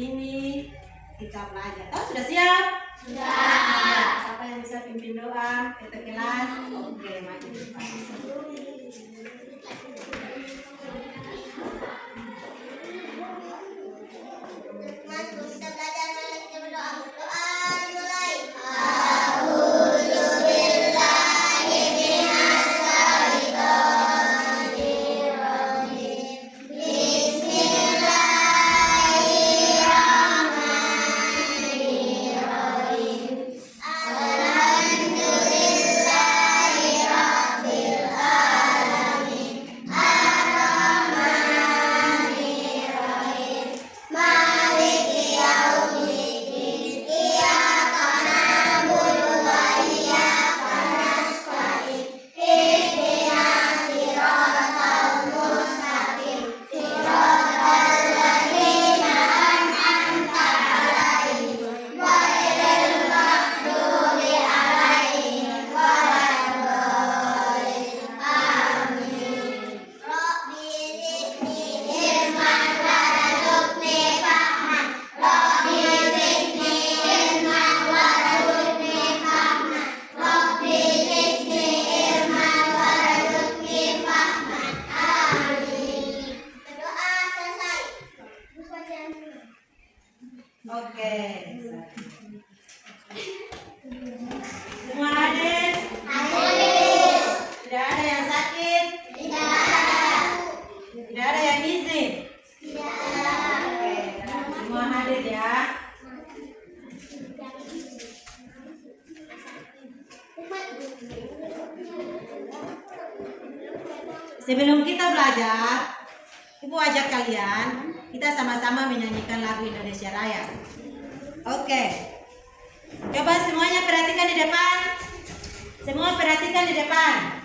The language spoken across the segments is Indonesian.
ini kita belajar. Oh, sudah siap? Sudah. Siapa yang bisa pimpin doa ke kelas? Oke, maju depan. Kita belajar berdoa. Mulai. Oke. Semua hadir? Hadir. Tidak ada yang sakit? Tidak ada. Tidak ada yang izin? Tidak ada. Oke, semua hadir ya. Sebelum kita belajar, Ibu ajak kalian, kita sama-sama menyanyikan lagu Indonesia Raya. Oke. Coba semuanya perhatikan di depan. Semua perhatikan di depan.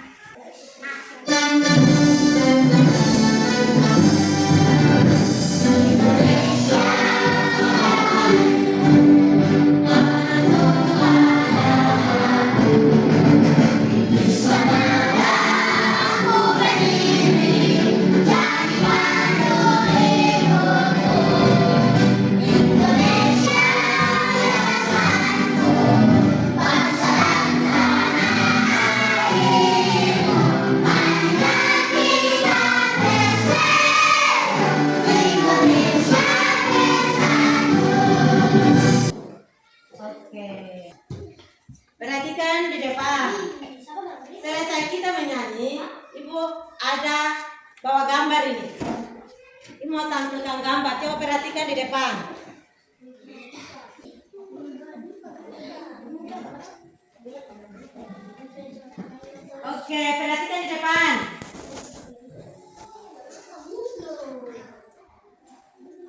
Oke. Perhatikan di depan. Selesai kita menyanyi, Ibu ada bawa gambar ini. Ibu mau tampilkan gambar. Coba perhatikan di depan. Oke, perhatikan di depan.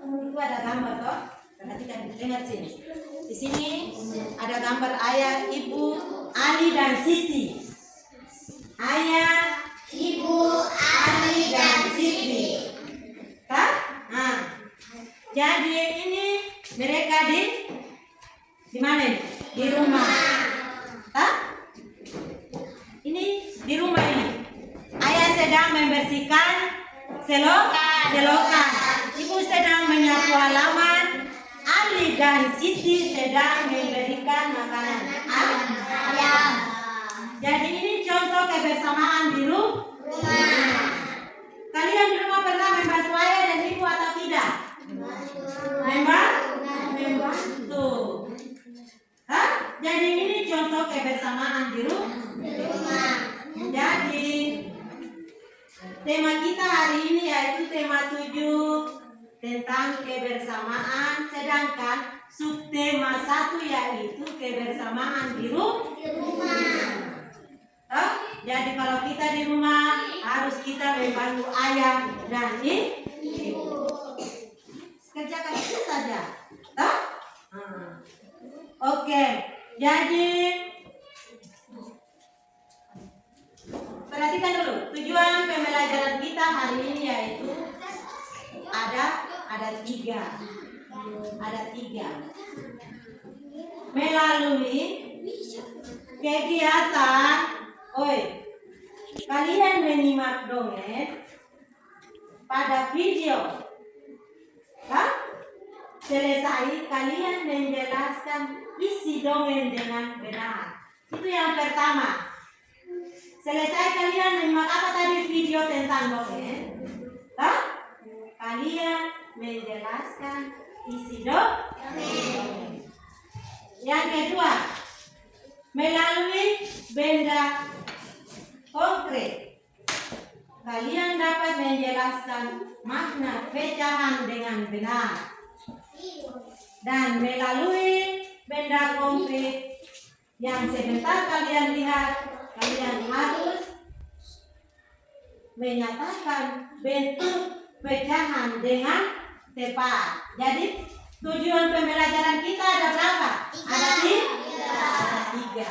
Itu ada gambar toh. Perhatikan, dengar sini. Di sini ada gambar ayah, ibu, Ali dan Siti. Ayah, Ibu, Ali, dan Siti. Kak? Nah, jadi ini mereka di mana ini? Di rumah. Kak? Ini di rumah ini. Ayah sedang membersihkan selokan. Ibu sedang menyapu halaman. Ali dan Siti sedang memberikan makanan ayam. Jadi ini contoh kebersamaan di rumah. Kalian di rumah pernah membantu ayah dan ibu atau tidak? Membantu. Hah? Jadi ini contoh kebersamaan di rumah. Jadi tema kita hari ini yaitu tema 7 tentang kebersamaan, sedangkan subtema 1 yaitu kebersamaan di rumah. Oh, jadi kalau kita di rumah harus kita membantu ayah dan ibu. Kerjakan itu saja. Oh? Oke, jadi perhatikan dulu tujuan pembelajaran kita hari ini yaitu ada tiga melalui kegiatan. Kalian menyimak dongeng pada video. Hah? selesai kalian menjelaskan isi dongeng dengan benar. Itu yang pertama. Selesai kalian menyimak apa tadi video tentang dongeng? Kalian menjelaskan isi dongeng. Yang kedua, melalui benda konkret, kalian dapat menjelaskan makna pecahan dengan benar. Dan melalui benda konkret yang sebentar kalian lihat, kalian harus menyatakan bentuk pecahan dengan tepat. Jadi tujuan pembelajaran kita ada berapa? Ada tiga.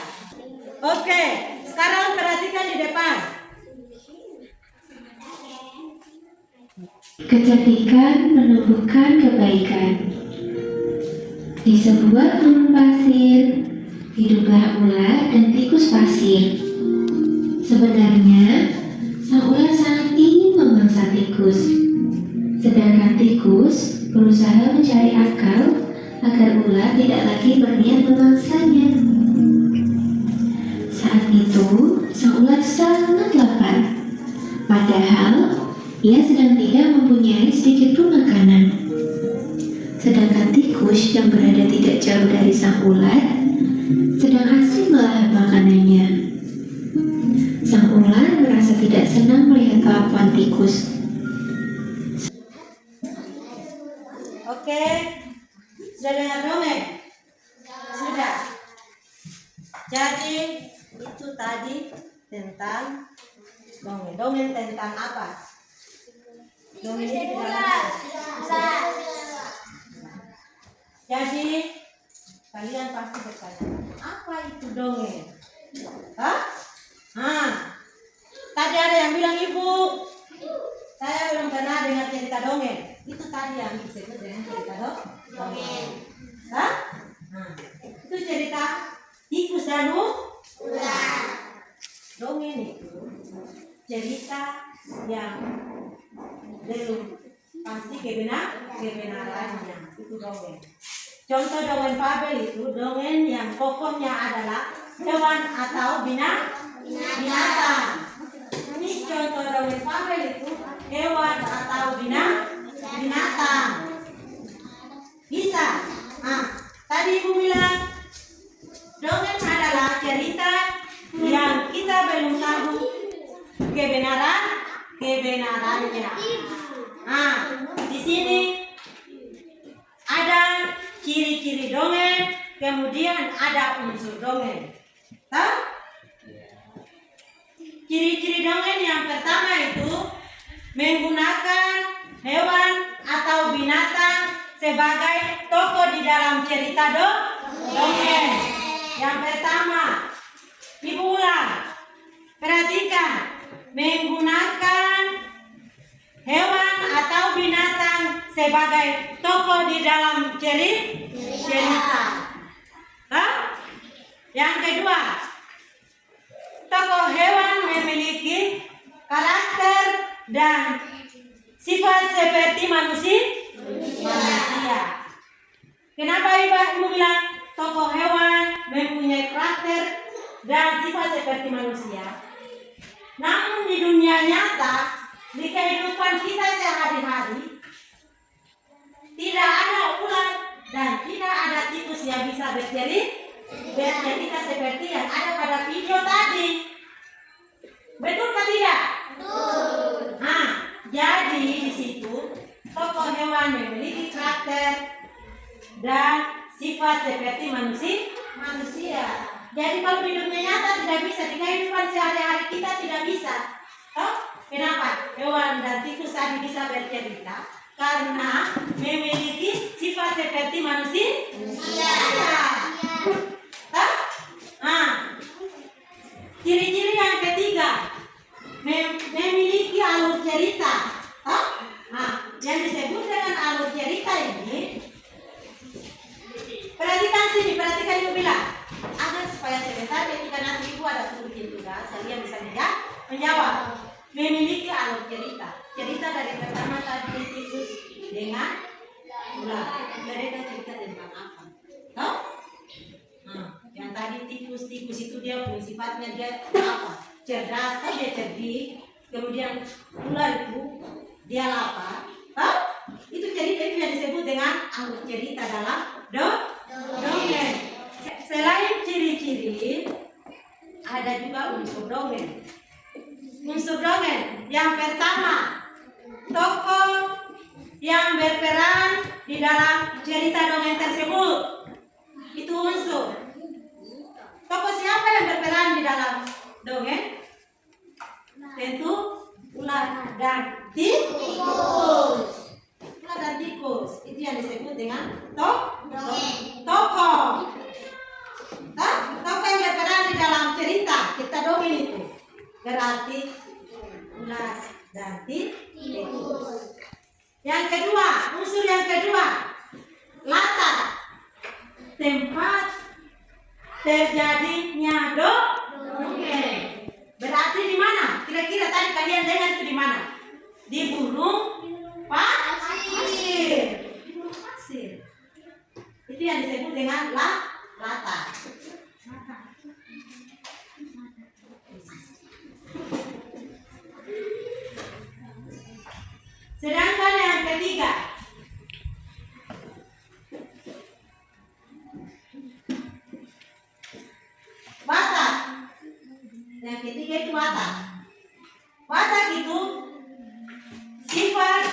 Oke, sekarang perhatikan di depan. Kecerdikan menumbuhkan kebaikan. Di sebuah gunung pasir, hiduplah ular dan tikus pasir. Sebenarnya, sang ular sangat ingin memangsa tikus. Sedangkan tikus berusaha mencari akal agar ular tidak lagi berniat memangsanya. Saat itu, sang ular sangat lapar. Padahal, ia sedang tidak mempunyai sedikit pun makanan. Sedangkan tikus yang berada tidak jauh dari sang ular sedang asik melahap makanannya. Sang ular merasa tidak senang melihat kelakuan tikus. Oke, sudah dengar dongeng? Sudah. Jadi itu tadi tentang dongeng. Dongeng tentang apa? Dongeng ini dalam. Jadi kalian pasti bertanya, apa itu dongeng? Tadi ada yang bilang, ibu, saya belum pernah dengar cerita dongeng. Itu tadi yang disebut dengan cerita dongeng. Itu cerita tikus dan ular. Dongeng itu cerita yang belum pasti kebenarannya. Itu dongeng. Contoh dongeng fabel itu dongeng yang pokoknya adalah hewan atau binatang. Ini contoh dongeng fabel itu hewan atau binatang. Bisa. Tadi ibu bilang dongeng adalah cerita yang kita belum tahu kebenarannya. Di sini ada ciri-ciri dongeng, kemudian ada unsur dongeng. Ciri-ciri dongeng yang pertama itu menggunakan hewan atau binatang sebagai tokoh di dalam cerita dongeng. Yang pertama, ibu ulang. Perhatikan, menggunakan hewan atau binatang sebagai tokoh di dalam cerita. Yang kedua, tokoh hewan memiliki karakter dan sifat seperti manusia. Kenapa ibu bilang tokoh hewan mempunyai karakter dan sifat seperti manusia? Namun di dunia nyata, di kehidupan kita sehari-hari, tidak ada ular dan tidak ada tikus yang bisa bercerita seperti yang ada pada video tadi. Betul atau tidak? Betul. Jadi di situ tokoh hewan memiliki karakter dan sifat seperti manusia. Jadi kalau di dunia nyata tidak bisa, di kehidupan sehari-hari kita tidak bisa. Kenapa? Hewan dan tikus tadi bisa bercerita karena memiliki sifat seperti manusia. Ciri-ciri yang ketiga, memiliki alur cerita. Yang disebut dengan alur cerita ini, perhatikan ibu bilang, agar supaya sebentar ketika nanti ibu ada suruh tugas, kalian bisa menjawab. Memiliki alur cerita. Cerita dari pertama tadi tikus dengan ular. Mereka cerita tentang apa? Tahu? Nah, yang tadi tikus itu dia punya sifatnya dia apa? Cerdas, kan dia cerdik. Kemudian ular itu dia lapar. Tahu? Itu cerita itu yang disebut dengan alur cerita dalam dongeng. Selain ciri-ciri, ada juga unsur dongeng. Unsur dongeng yang pertama, tokoh yang berperan di dalam cerita dongeng tersebut. Itu unsur. Tokoh siapa yang berperan di dalam dongeng? Tentu ular dan tikus. Ular dan tikus. Itu yang disebut dengan tokoh. Tokoh yang berperan di dalam cerita dongeng itu berarti ular dan tikus. Yang kedua, unsur yang kedua, latar tempat terjadinya dongeng. Berarti di mana? Kira-kira tadi kalian dengar itu di mana? Di gunung pasir. Itu yang disebut dengan latar. Sedangkan yang ketiga, watak. Yang ketiga itu watak. Watak itu sifat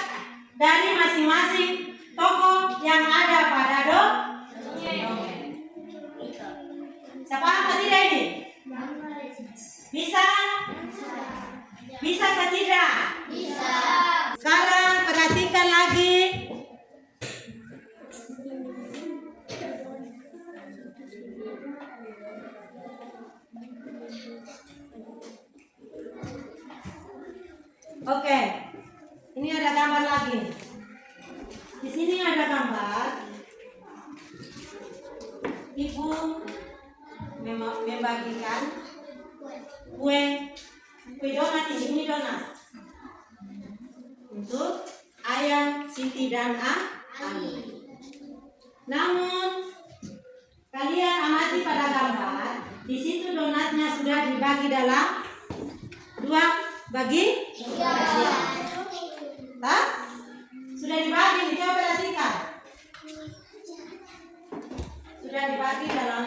dari masing-masing tokoh yang ada pada dongeng. Siapa apa tidak ini? Bisa? Bisa atau tidak? Bisa. Sekarang perhatikan lagi. Oke, ini ada gambar lagi. Di sini ada gambar ibu membagikan kue donat ini donat untuk ayam, Siti dan Ani. Namun kalian amati pada gambar, di situ donatnya sudah dibagi dalam dua bagian. Sudah dibagi, coba perhatikan. Sudah dibagi dalam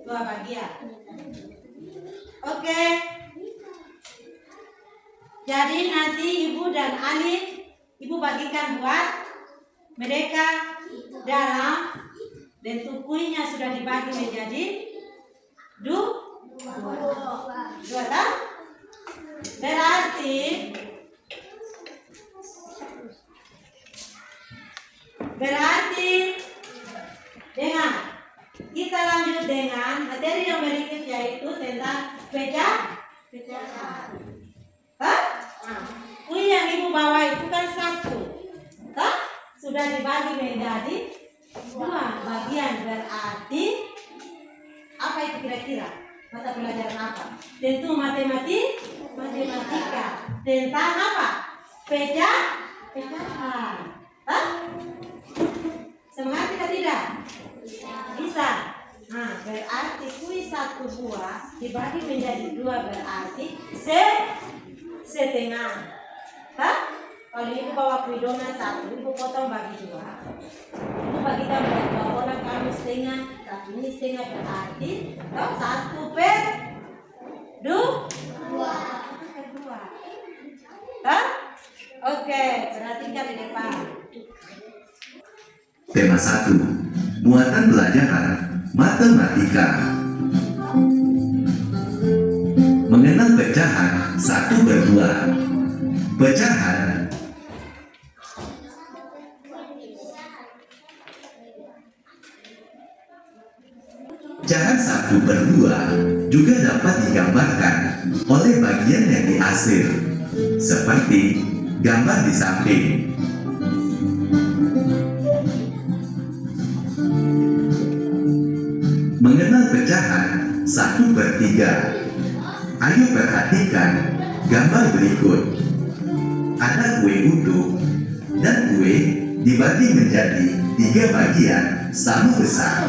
dua bagian. Oke. Jadi nanti ibu dan Ani, ibu bagikan buat mereka dalam bentuk kuenya sudah dibagi menjadi dua tak? Berarti dengan kita lanjut dengan materi yang berikut yaitu tentang pecahan. Kue yang ibu bawa itu kan satu, sudah dibagi menjadi dua bagian. Berarti apa itu kira-kira? Mata pelajaran apa? Tentu matematika. Tentang apa? Pecahan. Semangat kita tidak? Bisa. Nah, berarti kue satu buah dibagi menjadi dua berarti setengah. Kalau ibu bawa kue donat satu, ibu potong bagi dua. Ibu bagikan buat dua orang, kamu setengah, satu ini setengah berarti satu per dua. Oke, perhatikan di depan. Tema 1. Muatan pelajaran matematika. Mengenal pecahan 1/2. Pecahan pecahan 1/2 juga dapat digambarkan oleh bagian yang diasir, seperti gambar di samping. Mengenal pecahan 1/3. Ayo perhatikan gambar berikut. Ada kue utuh dan kue dibagi menjadi 3 bagian sama besar.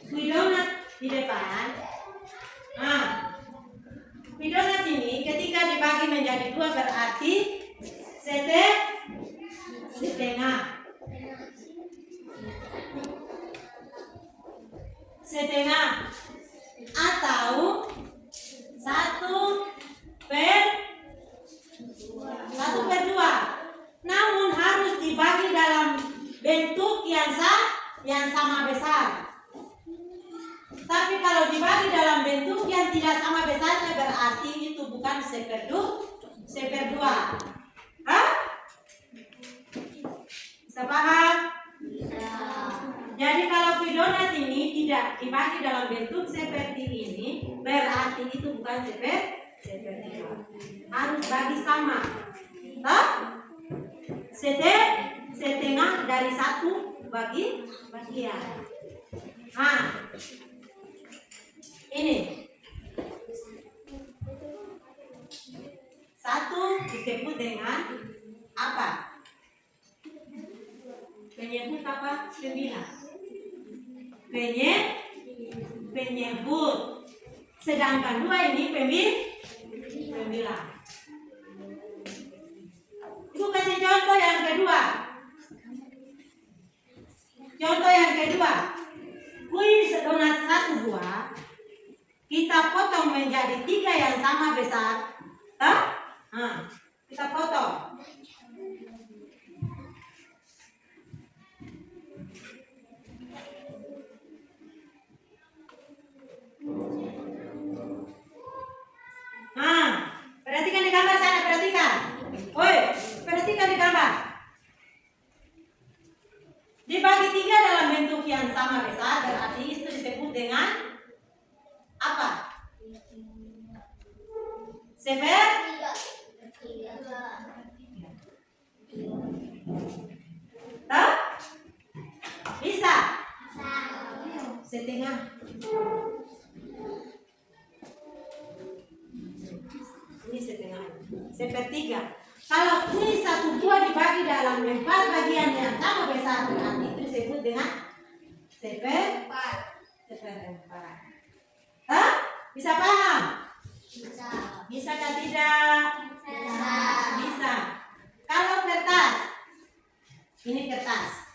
Kue donat di depan. Nah, kue donat ini ketika dibagi menjadi 2 berarti setengah. Setengah atau 1/2. Namun harus dibagi dalam bentuk yang sama besar. Tapi kalau dibagi dalam bentuk yang tidak sama besarnya berarti itu bukan 1/2. Hah? Bisa paham? Jadi kalau kue donat ini tidak dibagi dalam bentuk seperti ini, berarti itu bukan 1/2. Harus bagi sama. Hah? Setengah dari 1 bagian. Nah, ini 1 disebut dengan apa? Penyebut apa? 9. Penyebut. Sedangkan 2 ini pembilang. Ibu kasih contoh yang kedua. Kue donat 1 buah kita potong menjadi 3 yang sama besar. Kita potong. Perhatikan di gambar sana, perhatikan. Perhatikan di gambar. Dibagi 3 dalam bentuk yang sama besar berarti itu disebut dengan apa? Bisa? Setengah. Ini setengah. 1/3. Kalau kue 1 buah dibagi dalam 4 bagian yang sama besar berarti itu disebut dengan 1/4. Bisa paham? Bisa atau tidak? Bisa. Kalau kertas, ini kertas.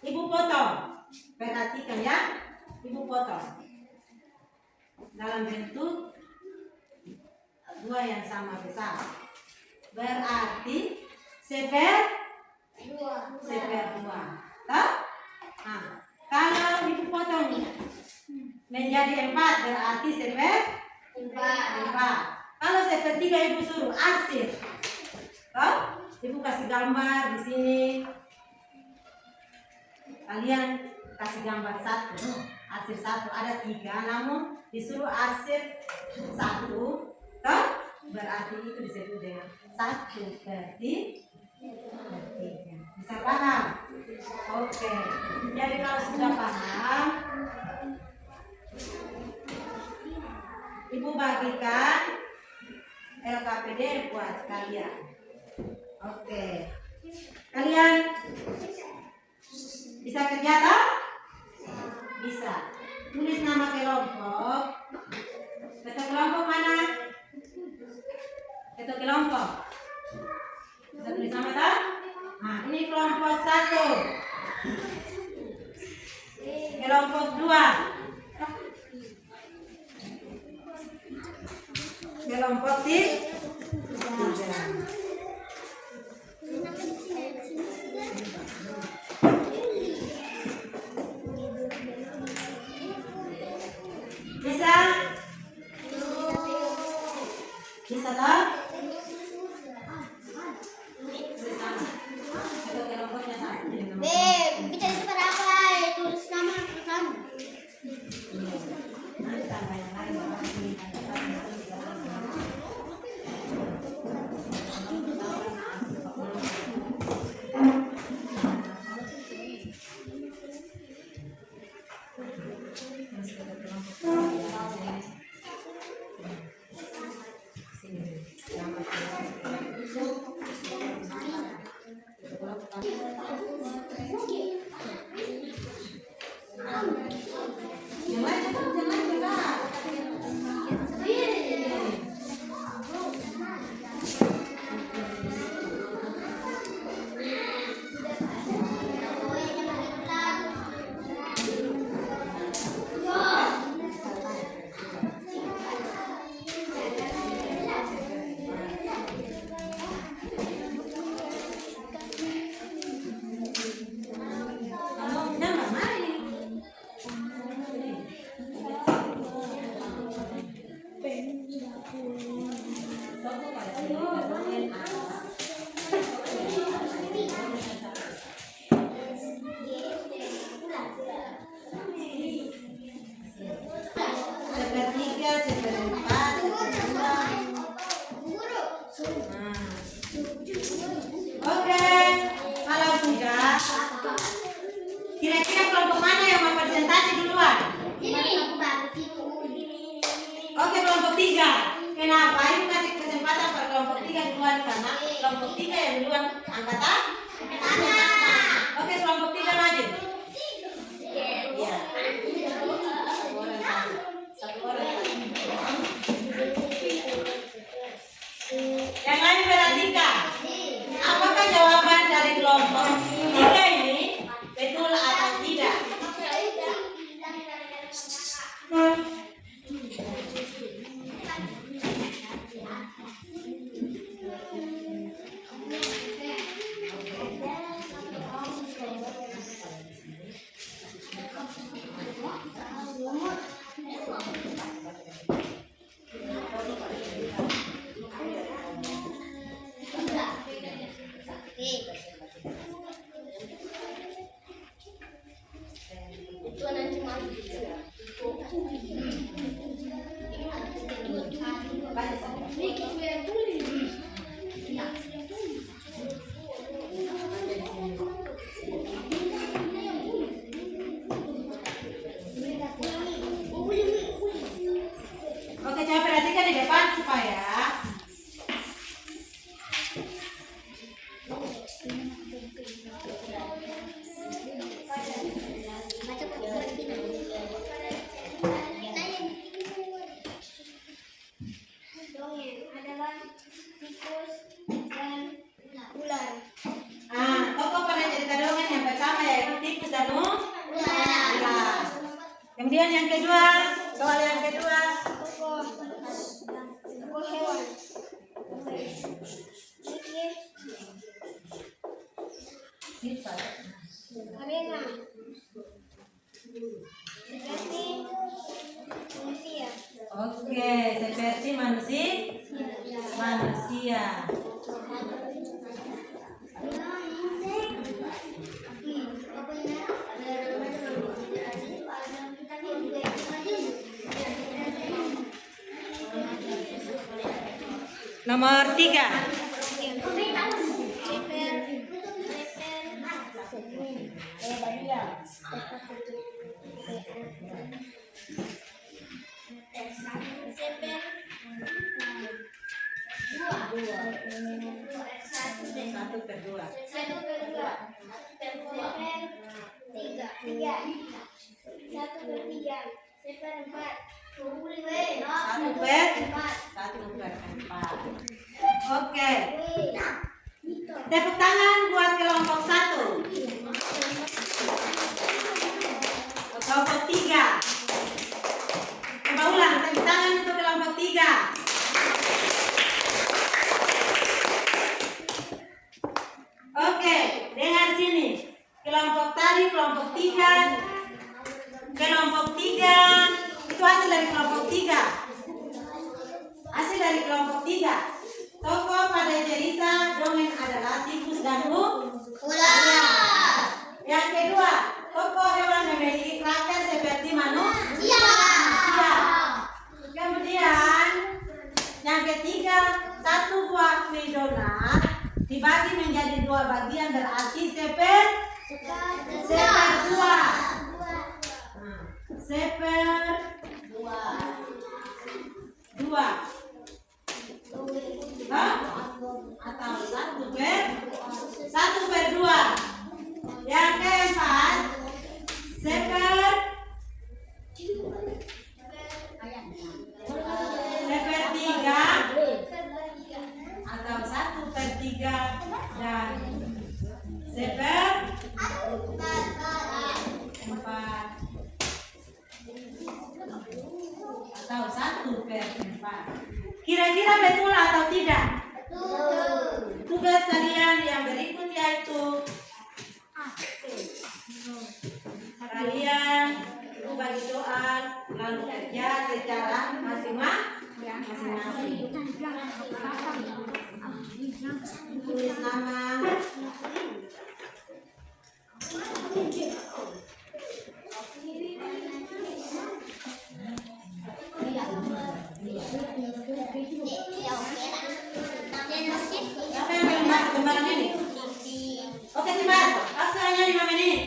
Ibu potong. Perhatikan ya. Ibu potong dalam bentuk 2 yang sama besar. Berarti 1/2. Kalau ibu potong menjadi 4 berarti 1/4. Kalau 1/3 ibu suruh arsir. Ibu kasih gambar di sini. Kalian kasih gambar 1, arsir 1 ada 3, namun disuruh arsir 1, berarti itu disebut dengan 1/3. Bisa paham? Oke. Jadi kalau sudah paham, ibu bagikan LKPD buat kalian. Oke. Kalian bisa kerja toh? Bisa. Tulis nama kelompok. Ketua kelompok mana? Ketua kelompok. Bisa tulis nama toh? Ini kelompok 1. Kelompok 2. Kelompok 3. Bisa? Bisa toh? Bicara itu pada apa? Tulis nama kamu. Sini. 3. Kenapa? Ibu kasih kesempatan per kelompok 3 duluan karena kelompok 3 yang duluan angkat tangan. Oke, kelompok 3 maju. Iya. Satu orang. Yang lain perhatikan. Apakah jawaban dari kelompok 3 ini betul atau tidak? Oke, coba perhatikan di depan supaya tokoh pada cerita dongeng yang pertama yaitu tikus dan ular. Kemudian yang kedua, soal yang kedua, hewan. Arena. Seperti manusia. oke, seperti manusia. Nomor 3. Satu per dua. Oke. Tepuk tangan buat kelompok 1. Kelompok 3. Coba ulang, tepuk tangan untuk kelompok 3. Oke, dengar sini. Kelompok tadi, kelompok 3. Kelompok 3 itu hasil dari kelompok 3. Hasil dari kelompok 3. Tokoh pada cerita dongeng adalah tikus dan ular. Yang kedua, tokoh hewan memiliki karakter seperti manusia. Kemudian yang ketiga, satu buah kue donat dibagi menjadi 2 bagian berarti seper 2. Atau 1 per 2. Yang keempat, seper 3 atau 1 per 3 dan seper 4 atau 1 per 4. Kira-kira betul atau tidak? Tugas kalian yang berikut yaitu kalian bagi soal lalu kerja secara masing-masing. Tulis nama. Siapa yang belum kembaran ini? Oke, cepat. Waktu hanya 5 menit.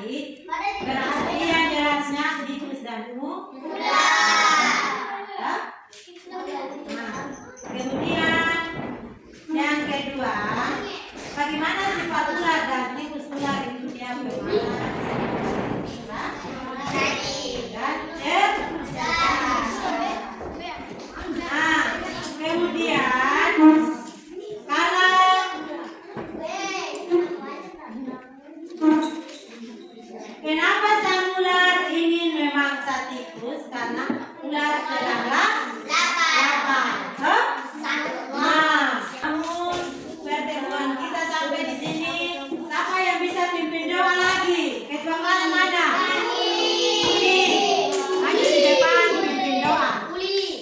baik, berarti yang jelasnya tikus dan ungu. Ya? Nah, kemudian yang kedua, bagaimana sifat ular dan tikus ular itu dia bagaimana? Nah, kemudian kalau kenapa sang ular ingin memangsa tikus? Karena ular sedang lapar. Huh? Nah, namun pertemuan kita sampai di sini. Siapa yang bisa pimpin doa lagi? Ketua kelas mana? Maju di depan pimpin doa. Amin.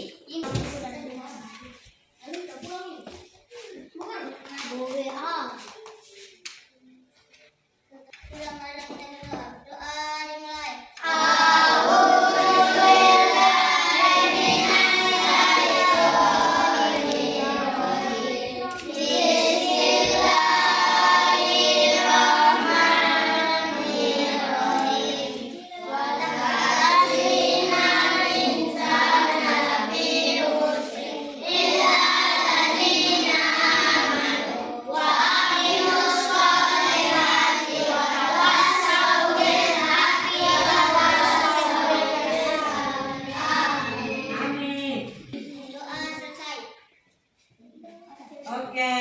Oke.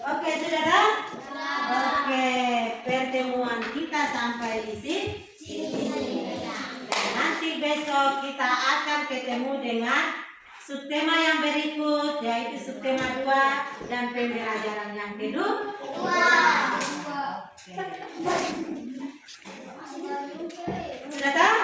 Oke, saudara. Oke, pertemuan kita sampai di sini. Dan nanti besok kita akan ketemu dengan subtema yang berikut, yaitu subtema 2 dan pembelajaran yang kedua. Oke. Sudah tahu?